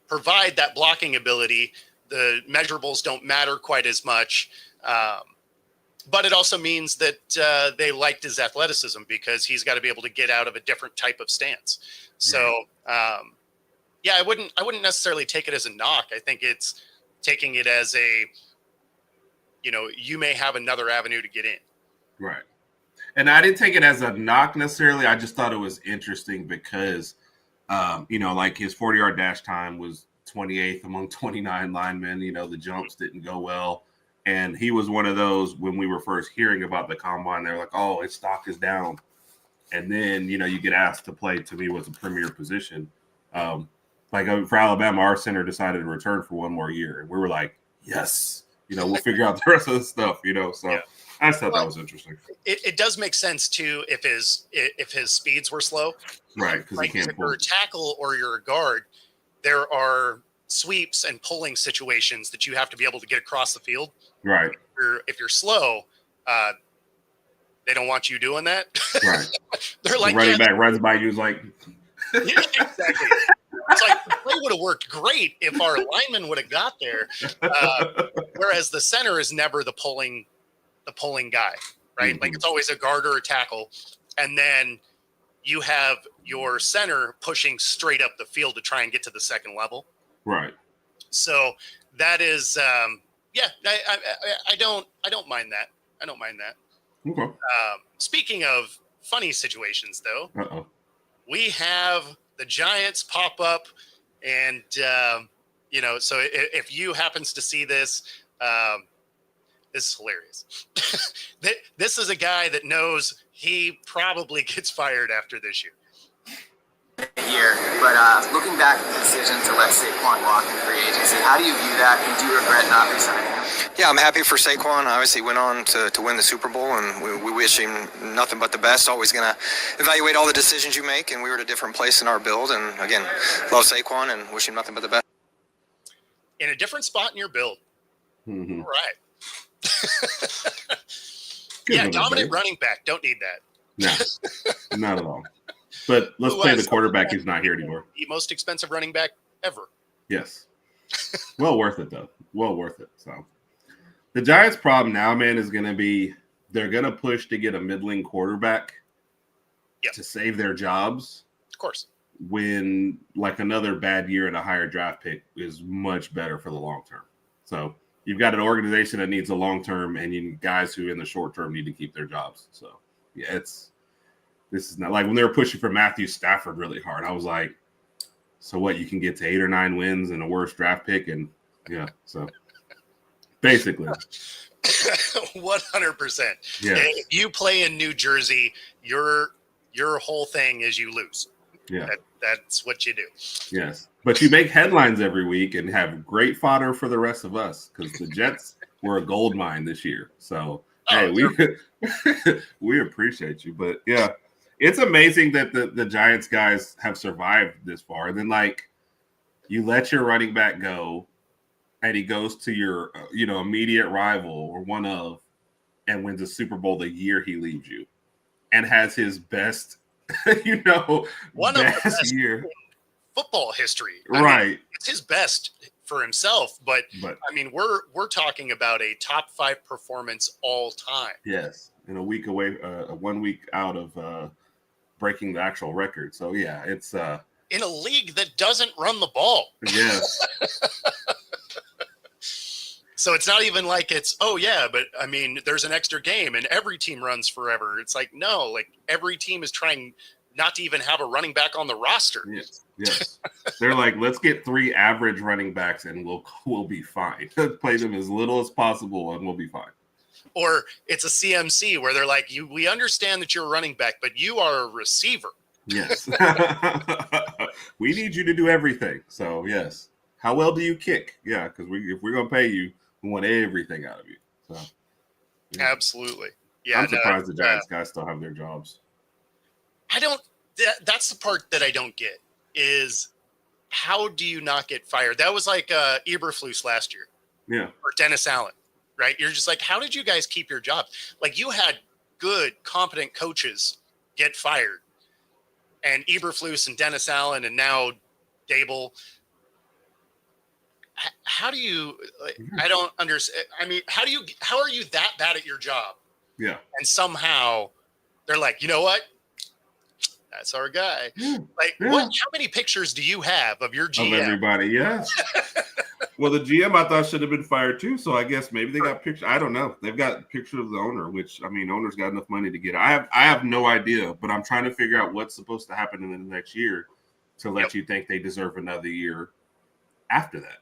provide that blocking ability. The measurables don't matter quite as much. But it also means that they liked his athleticism because he's got to be able to get out of a different type of stance. So, I wouldn't necessarily take it as a knock. I think it's taking it as you may have another avenue to get in. Right. And I didn't take it as a knock necessarily. I just thought it was interesting because, like his 40-yard dash time was 28th among 29 linemen. The jumps didn't go well. And he was one of those when we were first hearing about the combine, they're like, oh, his stock is down. And then, you get asked to play, to me, was a premier position. For Alabama, our center decided to return for one more year. And we were like, yes, we'll figure out the rest of the stuff, So yeah. I just thought that was interesting. It does make sense, too, if his speeds were slow. Right, because like, he can't if you're a tackle or you're a guard, there are sweeps and pulling situations that you have to be able to get across the field. Right. If you're slow, they don't want you doing that. Right. They're like, the running back runs by you, is like, yeah, exactly. It's like the play would have worked great if our lineman would have got there. Whereas the center is never the pulling guy, right? Like it's always a guard or a tackle, and then you have your center pushing straight up the field to try and get to the second level. Right. So that is, I don't mind that. I don't mind that. Okay. Speaking of funny situations, though, we have the Giants pop up, and so if you happens to see this, this is hilarious. This is a guy that knows he probably gets fired after this year. Year, but looking back at the decision to let Saquon walk in free agency, how do you view that, and do you regret not resigning him? Yeah, I'm happy for Saquon. Obviously went on to win the Super Bowl, and we wish him nothing but the best. Always going to evaluate all the decisions you make, and we were at a different place in our build, and again, love Saquon and wish him nothing but the best. In a different spot in your build. Mm-hmm. All right. Yeah, dominant running back. Don't need that. No, not at all. But let's play the quarterback who's not here anymore. The most expensive running back ever. Yes. Well worth it, though. Well worth it. So the Giants' problem now, man, is going to be they're going to push to get a middling quarterback to save their jobs. Of course. When like another bad year and a higher draft pick is much better for the long term. So you've got an organization that needs a long term, and you need guys who in the short term need to keep their jobs. So yeah, this is not like when they were pushing for Matthew Stafford really hard. I was like, so what? You can get to 8 or 9 wins and a worse draft pick, and so basically, 100%. Yeah. If you play in New Jersey, your whole thing is you lose. Yeah, that's what you do. Yes, but you make headlines every week and have great fodder for the rest of us because the Jets were a gold mine this year. So we appreciate you, but yeah. It's amazing that the Giants guys have survived this far. And then, like, you let your running back go, and he goes to your immediate rival or one of and wins a Super Bowl the year he leaves you and has his best one of the best year football history. Right. I mean, it's his best for himself, but I mean, we're talking about a top 5 performance all time. Yes, and a week away, 1 week out of breaking the actual record. So yeah, it's in a league that doesn't run the ball. Yes. So it's not even like it's, oh yeah, but I mean, there's an extra game and every team runs forever. It's like, no, like every team is trying not to even have a running back on the roster. Yes. They're like, let's get 3 average running backs and we'll be fine. Play them as little as possible and we'll be fine. Or it's a CMC where they're like, we understand that you're a running back, but you are a receiver. Yes. We need you to do everything. So yes. How well do you kick? Yeah, because if we're gonna pay you, we want everything out of you. So yeah. Absolutely. Yeah. I'm surprised the Giants guys still have their jobs. That's the part that I don't get is how do you not get fired? That was like Eberflus last year. Yeah. Or Dennis Allen, right? You're just like, how did you guys keep your job? Like you had good, competent coaches get fired. And Eberflus and Dennis Allen and now Dable. How do you, I don't understand. I mean, how are you that bad at your job? Yeah. And somehow they're like, you know what? That's our guy. Like, how many pictures do you have of your GM? Of everybody, yes. Well, the GM I thought should have been fired too. So I guess maybe they got pictures. I don't know. They've got pictures of the owner, which I mean, owner's got enough money to get. I have no idea, but I'm trying to figure out what's supposed to happen in the next year to let you think they deserve another year after that.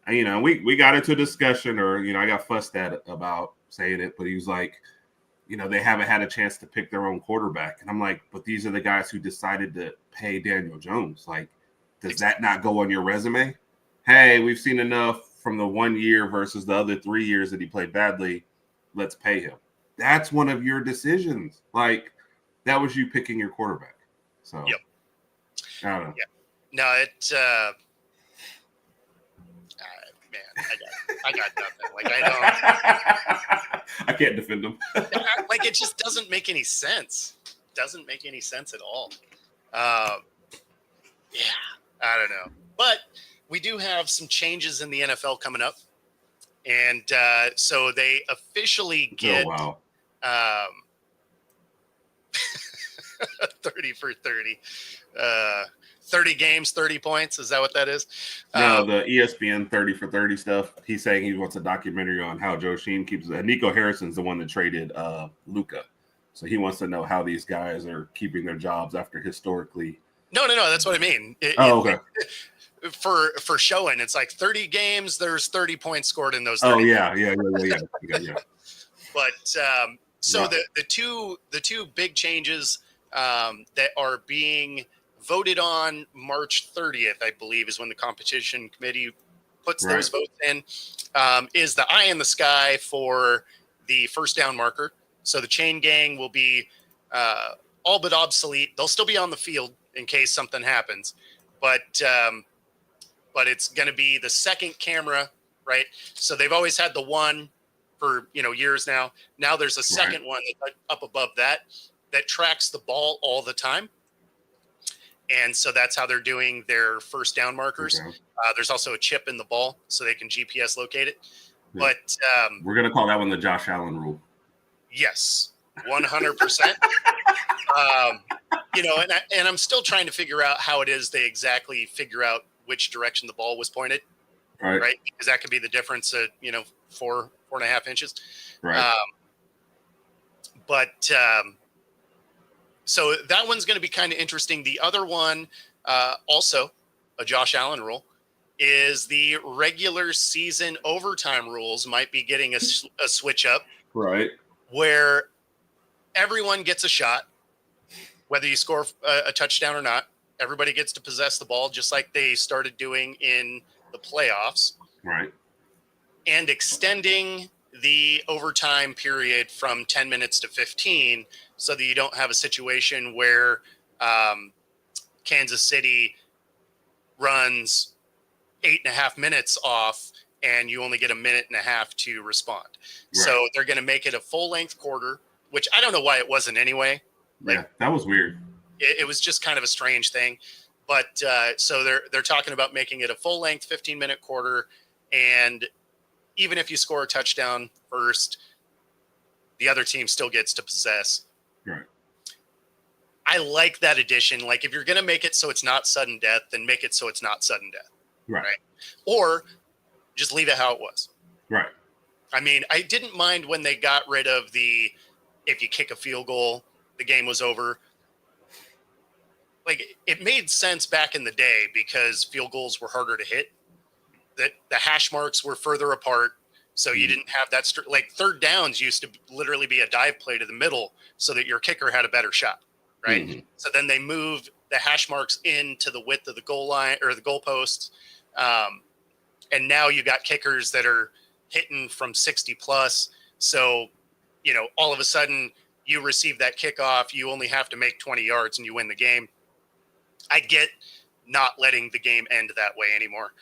And, you know, we got into a discussion, or I got fussed at about saying it, but he was like, they haven't had a chance to pick their own quarterback. And I'm like, but these are the guys who decided to pay Daniel Jones. Like, does that not go on your resume? Hey, we've seen enough from the 1 year versus the other 3 years that he played badly. Let's pay him. That's one of your decisions. Like, that was you picking your quarterback. So, I don't know. Yeah. No, it's man, I got nothing. Like I can't defend him. Like it just doesn't make any sense. Doesn't make any sense at all. Yeah, I don't know. But we do have some changes in the NFL coming up. And so they officially get 30 for 30. 30 games, 30 points. Is that what that is? No, the ESPN 30 for 30 stuff. He's saying he wants a documentary on how Joe Sheen keeps Nico Harrison's the one that traded Luka. So he wants to know how these guys are keeping their jobs after historically. No. That's what I mean. Okay. For showing, it's like 30 games, there's 30 points scored in those 30 Oh, yeah. But so the two big changes that are being voted on March 30th, I believe, is when the competition committee puts those votes in, is the eye in the sky for the first down marker. So the chain gang will be all but obsolete. They'll still be on the field in case something happens, but it's going to be the second camera, right? So they've always had the one for years now. Now there's a second one that's up above that tracks the ball all the time. And so that's how they're doing their first down markers. Okay. There's also a chip in the ball so they can GPS locate it. Yeah. But we're going to call that one the Josh Allen rule. Yes, 100%. And I'm still trying to figure out how it is they exactly figure out which direction the ball was pointed. Right. Because that could be the difference at, 4.5 inches. Right. So that one's going to be kind of interesting. The other one, also a Josh Allen rule, is the regular season overtime rules might be getting a switch up. Right. Where everyone gets a shot, whether you score a touchdown or not. Everybody gets to possess the ball, just like they started doing in the playoffs. Right. And extending the overtime period from 10 minutes to 15 so that you don't have a situation where Kansas City runs 8.5 minutes off and you only get a minute and a half to respond. Right. So they're going to make it a full length quarter, which I don't know why it wasn't anyway. Yeah, that was weird. It was just kind of a strange thing. But so they're talking about making it a full length 15-minute quarter. And even if you score a touchdown first, the other team still gets to possess. Right. I like that addition. Like, if you're going to make it so it's not sudden death, then make it so it's not sudden death. Right. Or just leave it how it was. Right. I mean, I didn't mind when they got rid of if you kick a field goal, the game was over. Like, it made sense back in the day because field goals were harder to hit. That the hash marks were further apart. So you didn't have that, like, third downs used to literally be a dive play to the middle so that your kicker had a better shot. Right. Mm-hmm. So then they moved the hash marks into the width of the goal line or the goalposts. And now you got kickers that are hitting from 60 plus. So, all of a sudden you receive that kickoff, you only have to make 20 yards and you win the game. I get not letting the game end that way anymore.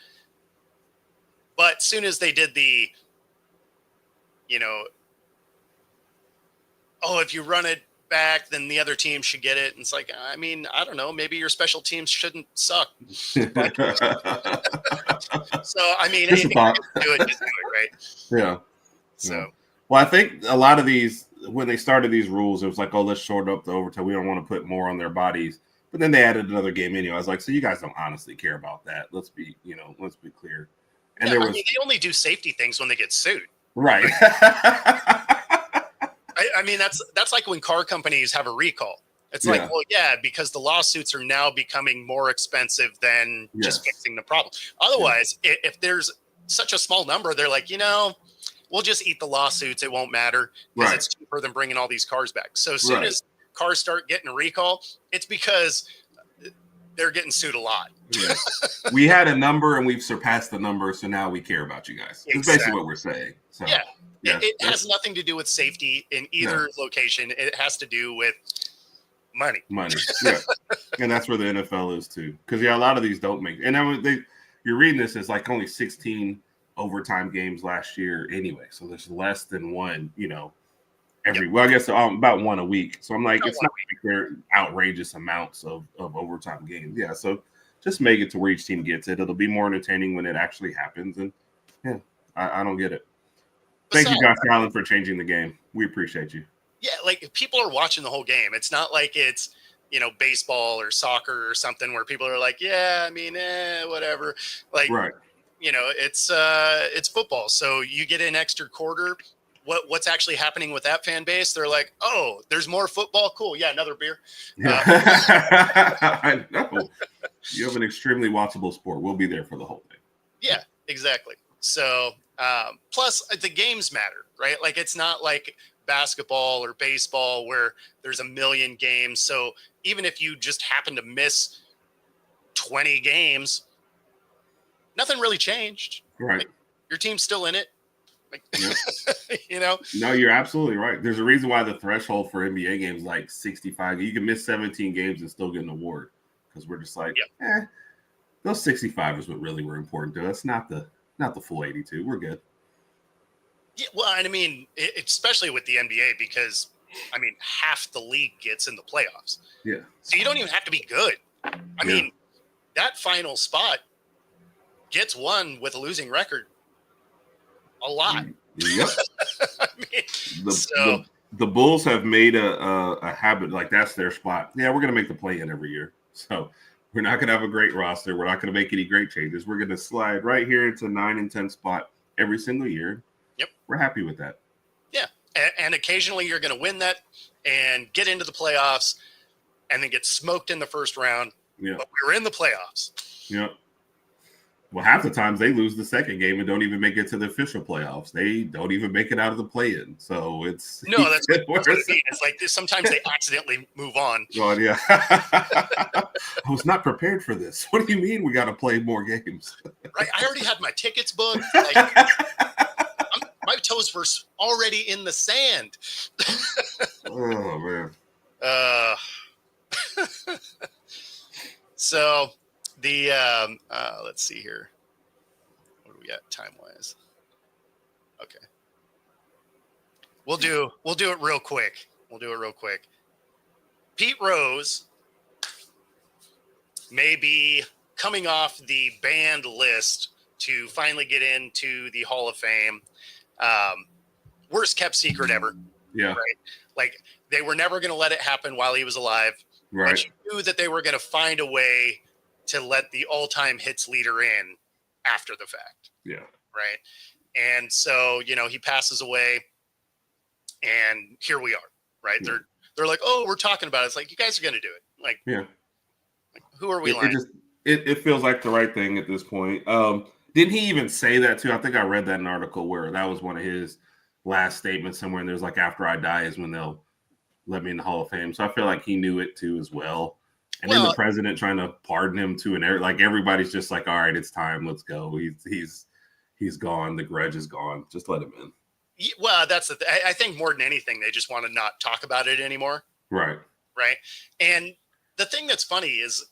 But soon as they did the, if you run it back, then the other team should get it. And it's like, I mean, I don't know, maybe your special teams shouldn't suck. So, I mean, anything you can do it, just do it, right? Yeah. So, yeah. Well, I think a lot of these, when they started these rules, it was like, oh, let's shorten up the overtime. We don't want to put more on their bodies. But then they added another game anyway. I was like, so you guys don't honestly care about that. Let's be clear. And yeah, they only do safety things when they get sued. Right. I mean, that's like when car companies have a recall. It's like, well, yeah, because the lawsuits are now becoming more expensive than just fixing the problem. Otherwise, if there's such a small number, they're like, we'll just eat the lawsuits. It won't matter because it's cheaper than bringing all these cars back. So as soon as cars start getting a recall, it's because they're getting sued a lot. Yeah. We had a number and we've surpassed the number, so now we care about you guys. That's basically what we're saying. So, it has nothing to do with safety in either location. It has to do with money. Yeah. And that's where the NFL is too. Because a lot of these don't make. And you're reading this as like only 16 overtime games last year anyway. So there's less than one. Well, I guess about one a week. So I'm like, it's not like they're outrageous amounts of overtime games. Yeah, so just make it to where each team gets it. It'll be more entertaining when it actually happens. And I don't get it. Thank you, Josh Allen, for changing the game. We appreciate you. Yeah, like people are watching the whole game. It's not like it's baseball or soccer or something where people are like, yeah, I mean, whatever. Like, it's football. So you get an extra quarter. What's actually happening with that fan base? They're like, oh, there's more football. Cool. Yeah, another beer. Yeah. I know. You have an extremely watchable sport. We'll be there for the whole thing. Yeah, exactly. So plus the games matter, right? Like it's not like basketball or baseball where there's a million games. So even if you just happen to miss 20 games, nothing really changed. Right. Like, your team's still in it. Like, No, you're absolutely right. There's a reason why the threshold for NBA games is like 65. You can miss 17 games and still get an award because we're just like, those 65 is what really were important to us, not the full 82. We're good. Yeah, well, and I mean, especially with the NBA because I mean, half the league gets in the playoffs. Yeah. So you don't even have to be good. I mean, that final spot gets won with a losing record. A lot. Yep. I mean, the Bulls have made a habit, like that's their spot. Yeah, we're going to make the play-in every year. So we're not going to have a great roster. We're not going to make any great changes. We're going to slide right here into 9 and 10 spot every single year. Yep. We're happy with that. Yeah. And occasionally you're going to win that and get into the playoffs and then get smoked in the first round. Yeah. But we were in the playoffs. Yeah. Well, half the times they lose the second game and don't even make it to the official playoffs. They don't even make it out of the play-in. So it's that's what I mean. It's like sometimes they accidentally move on. God, yeah. I was not prepared for this. What do you mean we got to play more games? Right. I already had my tickets booked. Like, my toes were already in the sand. Oh man. So the let's see here. What do we got time wise? Okay. We'll do it real quick. Pete Rose may be coming off the banned list to finally get into the Hall of Fame. Worst kept secret ever. Yeah. Right. Like they were never going to let it happen while he was alive. Right. But you knew that they were going to find a way to let the all-time hits leader in after the fact. Yeah. Right. And so, he passes away and here we are. Right. Yeah. They're like, oh, we're talking about it. It's like, you guys are going to do it. Like, yeah. Who are we lying? It feels like the right thing at this point. Didn't he even say that too? I think I read that in an article where that was one of his last statements somewhere. And there's like, after I die is when they'll let me in the Hall of Fame. So I feel like he knew it too as well. And then the president trying to pardon him too, and like everybody's just like, all right, it's time, let's go. He's gone. The grudge is gone. Just let him in. Well, that's the thing. I think more than anything, they just want to not talk about it anymore. Right. Right. And the thing that's funny is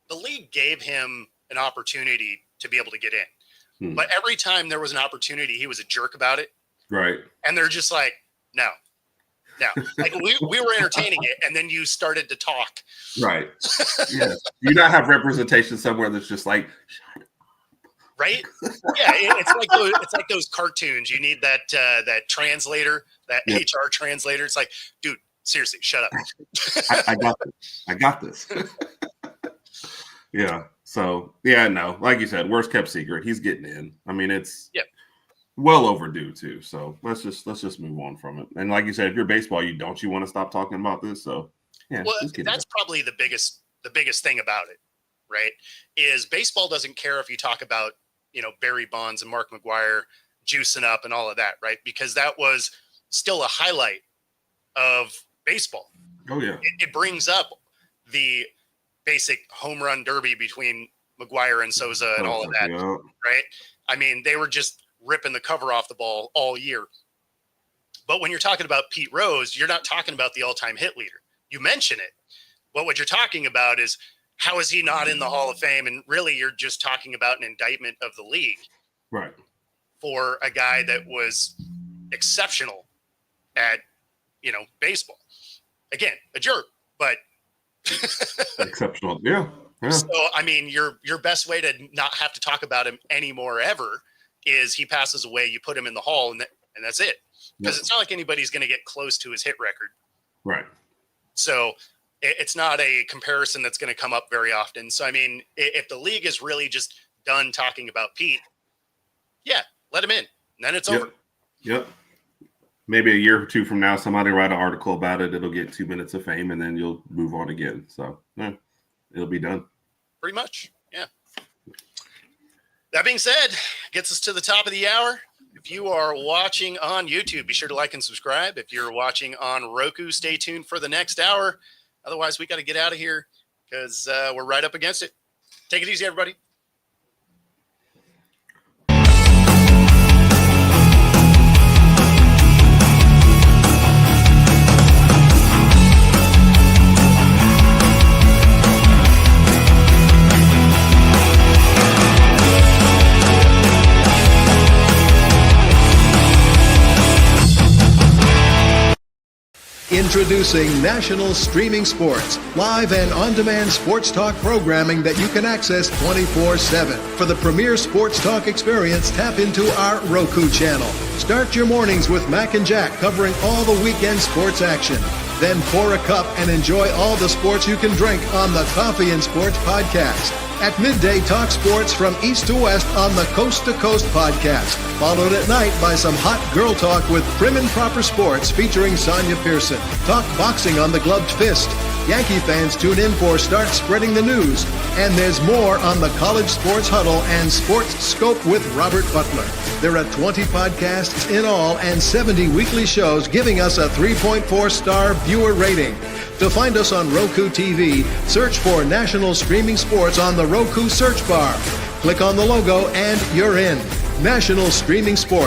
the league gave him an opportunity to be able to get in. But every time there was an opportunity, he was a jerk about it. Right. And they're just like, no. Like we were entertaining it, and then you started to talk. Right. Yeah. You not have representation somewhere that's just like, shut up. Right? Yeah, it's like those cartoons. You need that translator, that HR translator. It's like, dude, seriously, shut up. I got this. Yeah. So no, like you said, worst kept secret. He's getting in. I mean, it's well overdue too. So let's just move on from it. And like you said, if you're baseball, you want to stop talking about this. So well, that's probably the biggest thing about it, right? Is baseball doesn't care if you talk about Barry Bonds and Mark McGwire juicing up and all of that, right? Because that was still a highlight of baseball. Oh yeah, it brings up the basic home run derby between McGwire and Souza and all of that, right? I mean, they were just ripping the cover off the ball all year. But when you're talking about Pete Rose, you're not talking about the all-time hit leader. You mention it, but what you're talking about is how is he not in the Hall of Fame? And really, you're just talking about an indictment of the league, right? For a guy that was exceptional at baseball. Again, a jerk, but exceptional. Yeah. So, I mean, your best way to not have to talk about him anymore ever is he passes away, you put him in the Hall, and that's it. Because it's not like anybody's going to get close to his hit record. Right. So it's not a comparison that's going to come up very often. So, I mean, if the league is really just done talking about Pete, let him in. And then it's over. Yep. Maybe a year or two from now, somebody write an article about it. It'll get 2 minutes of fame, and then you'll move on again. So, it'll be done. Pretty much, yeah. That being said, gets us to the top of the hour. If you are watching on YouTube, be sure to like and subscribe. If you're watching on Roku, stay tuned for the next hour. Otherwise, we got to get out of here because we're right up against it. Take it easy, everybody. Introducing National Streaming Sports, live and on-demand sports talk programming that you can access 24/7. For the premier sports talk experience, tap into our Roku channel. Start your mornings with Mac and Jack covering all the weekend sports action. Then pour a cup and enjoy all the sports you can drink on the Coffee and Sports podcast. At midday, talk sports from east to west on the Coast to Coast podcast. Followed at night by some hot girl talk with Prim and Proper Sports featuring Sonia Pearson. Talk boxing on the Gloved Fist. Yankee fans tune in for Start Spreading the News. And there's more on the College Sports Huddle and Sports Scope with Robert Butler. There are 20 podcasts in all and 70 weekly shows giving us a 3.4-star viewer rating. To find us on Roku TV, search for National Streaming Sports on the Roku search bar. Click on the logo and you're in. National Streaming Sports.